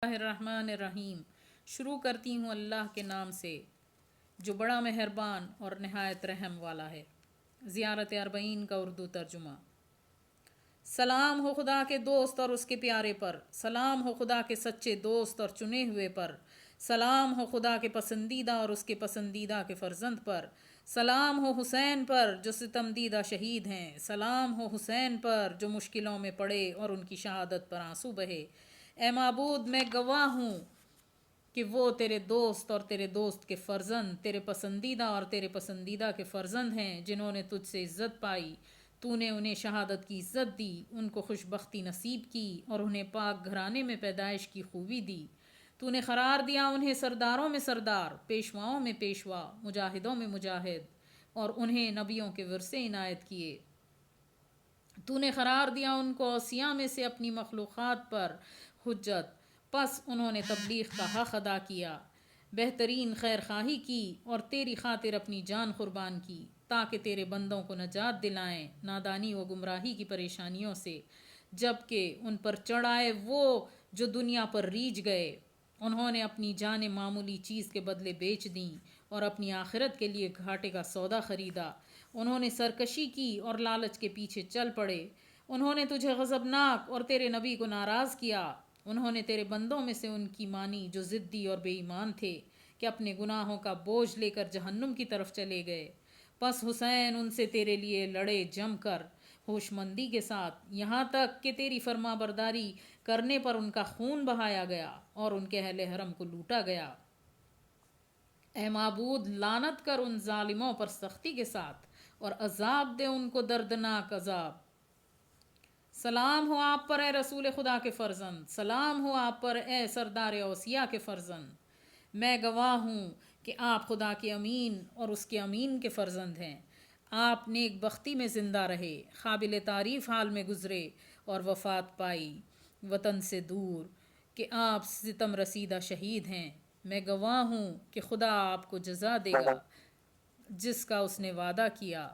اللہ الرحمن الرحیم۔ شروع کرتی ہوں اللہ کے نام سے جو بڑا مہربان اور نہایت رحم والا ہے۔ زیارت اربعین کا اردو ترجمہ۔ سلام ہو خدا کے دوست اور اس کے پیارے پر، سلام ہو خدا کے سچے دوست اور چنے ہوئے پر، سلام ہو خدا کے پسندیدہ اور اس کے پسندیدہ کے فرزند پر، سلام ہو حسین پر جو ستم دیدہ شہید ہیں، سلام ہو حسین پر جو مشکلوں میں پڑے اور ان کی شہادت پر آنسو بہے۔ اے معبود، میں گواہ ہوں کہ وہ تیرے دوست اور تیرے دوست کے فرزند، تیرے پسندیدہ اور تیرے پسندیدہ کے فرزند ہیں جنہوں نے تجھ سے عزت پائی۔ تو نے انہیں شہادت کی عزت دی، ان کو خوشبختی نصیب کی اور انہیں پاک گھرانے میں پیدائش کی خوبی دی۔ تو نے قرار دیا انہیں سرداروں میں سردار، پیشواؤں میں پیشوا، مجاہدوں میں مجاہد، اور انہیں نبیوں کے ورثے عنایت کیے۔ تو نے قرار دیا ان کو اوصیاء میں سے اپنی مخلوقات پر حجت، پس انہوں نے تبلیغ کا حق ادا کیا، بہترین خیر خواہی کی اور تیری خاطر اپنی جان قربان کی تاکہ تیرے بندوں کو نجات دلائیں نادانی و گمراہی کی پریشانیوں سے، جبکہ ان پر چڑھ آئے وہ جو دنیا پر ریجھ گئے۔ انہوں نے اپنی جانیں معمولی چیز کے بدلے بیچ دیں اور اپنی آخرت کے لیے گھاٹے کا سودا خریدا۔ انہوں نے سرکشی کی اور لالچ کے پیچھے چل پڑے۔ انہوں نے تجھے غضبناک اور تیرے نبی کو ناراض کیا۔ انہوں نے تیرے بندوں میں سے ان کی مانی جو ضدی اور بے ایمان تھے کہ اپنے گناہوں کا بوجھ لے کر جہنم کی طرف چلے گئے۔ پس حسین ان سے تیرے لیے لڑے جم کر ہوش مندی کے ساتھ، یہاں تک کہ تیری فرما برداری کرنے پر ان کا خون بہایا گیا اور ان کے اہل حرم کو لوٹا گیا۔ اے معبود، لعنت کر ان ظالموں پر سختی کے ساتھ اور عذاب دے ان کو دردناک عذاب۔ سلام ہو آپ پر اے رسول خدا کے فرزند، سلام ہو آپ پر اے سردار اوصیاء کے فرزند۔ میں گواہ ہوں کہ آپ خدا کے امین اور اس کے امین کے فرزند ہیں۔ آپ نیک بختی میں زندہ رہے، قابل تعریف حال میں گزرے اور وفات پائی وطن سے دور کہ آپ ستم رسیدہ شہید ہیں۔ میں گواہ ہوں کہ خدا آپ کو جزا دے گا جس کا اس نے وعدہ کیا۔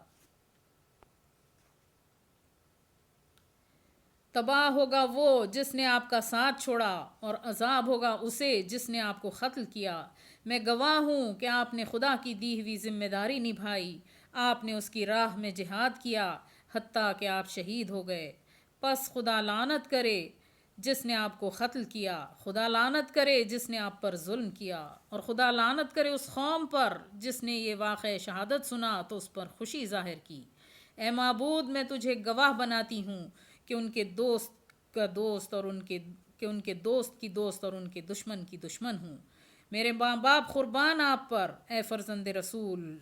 تباہ ہوگا وہ جس نے آپ کا ساتھ چھوڑا اور عذاب ہوگا اسے جس نے آپ کو قتل کیا۔ میں گواہ ہوں کہ آپ نے خدا کی دی ہوئی ذمہ داری نبھائی، آپ نے اس کی راہ میں جہاد کیا حتیٰ کہ آپ شہید ہو گئے۔ پس خدا لعنت کرے جس نے آپ کو قتل کیا، خدا لعنت کرے جس نے آپ پر ظلم کیا، اور خدا لعنت کرے اس قوم پر جس نے یہ واقعہ شہادت سنا تو اس پر خوشی ظاہر کی۔ اے معبود، میں تجھے گواہ بناتی ہوں کہ ان کے دوست کا دوست اور ان کے دوست کی دوست اور ان کے دشمن کی دشمن ہوں۔ میرے ماں باپ قربان آپ پر اے فرزند رسول۔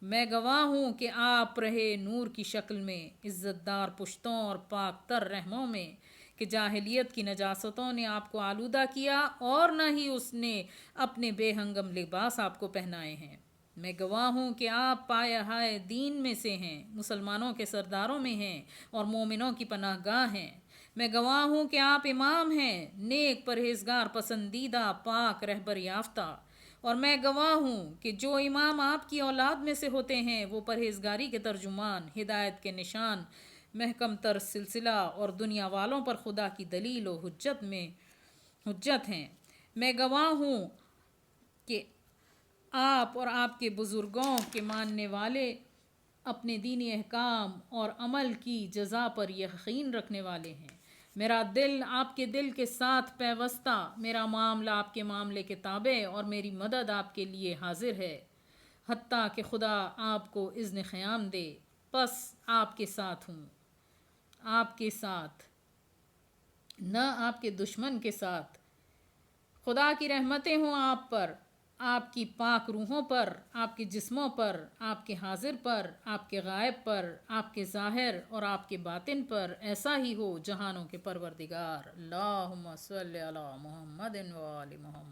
میں گواہ ہوں کہ آپ رہے نور کی شکل میں، عزت دار پشتوں اور پاک تر رحموں میں، کہ جاہلیت کی نجاستوں نے آپ کو آلودہ کیا اور نہ ہی اس نے اپنے بے ہنگم لباس آپ کو پہنائے ہیں۔ میں گواہ ہوں کہ آپ پایہ ہائے دین میں سے ہیں، مسلمانوں کے سرداروں میں ہیں اور مومنوں کی پناہ گاہ ہیں۔ میں گواہ ہوں کہ آپ امام ہیں، نیک پرہیزگار پسندیدہ پاک رہبر یافتہ، اور میں گواہ ہوں کہ جو امام آپ کی اولاد میں سے ہوتے ہیں وہ پرہیزگاری کے ترجمان، ہدایت کے نشان، محکم تر سلسلہ اور دنیا والوں پر خدا کی دلیل و حجت ہیں۔ میں گواہ ہوں کہ آپ اور آپ کے بزرگوں کے ماننے والے اپنے دینی احکام اور عمل کی جزا پر یقین رکھنے والے ہیں۔ میرا دل آپ کے دل کے ساتھ پیوستہ، میرا معاملہ آپ کے معاملے کے تابع اور میری مدد آپ کے لیے حاضر ہے، حتیٰ کہ خدا آپ کو اذن قیام دے۔ پس آپ کے ساتھ ہوں، آپ کے ساتھ نہ آپ کے دشمن کے ساتھ۔ خدا کی رحمتیں ہوں آپ پر، آپ کی پاک روحوں پر، آپ کے جسموں پر، آپ کے حاضر پر، آپ کے غائب پر، آپ کے ظاہر اور آپ کے باطن پر، ایسا ہی ہو جہانوں کے پروردگار۔ اللہم صلی علی محمد و آل محمد۔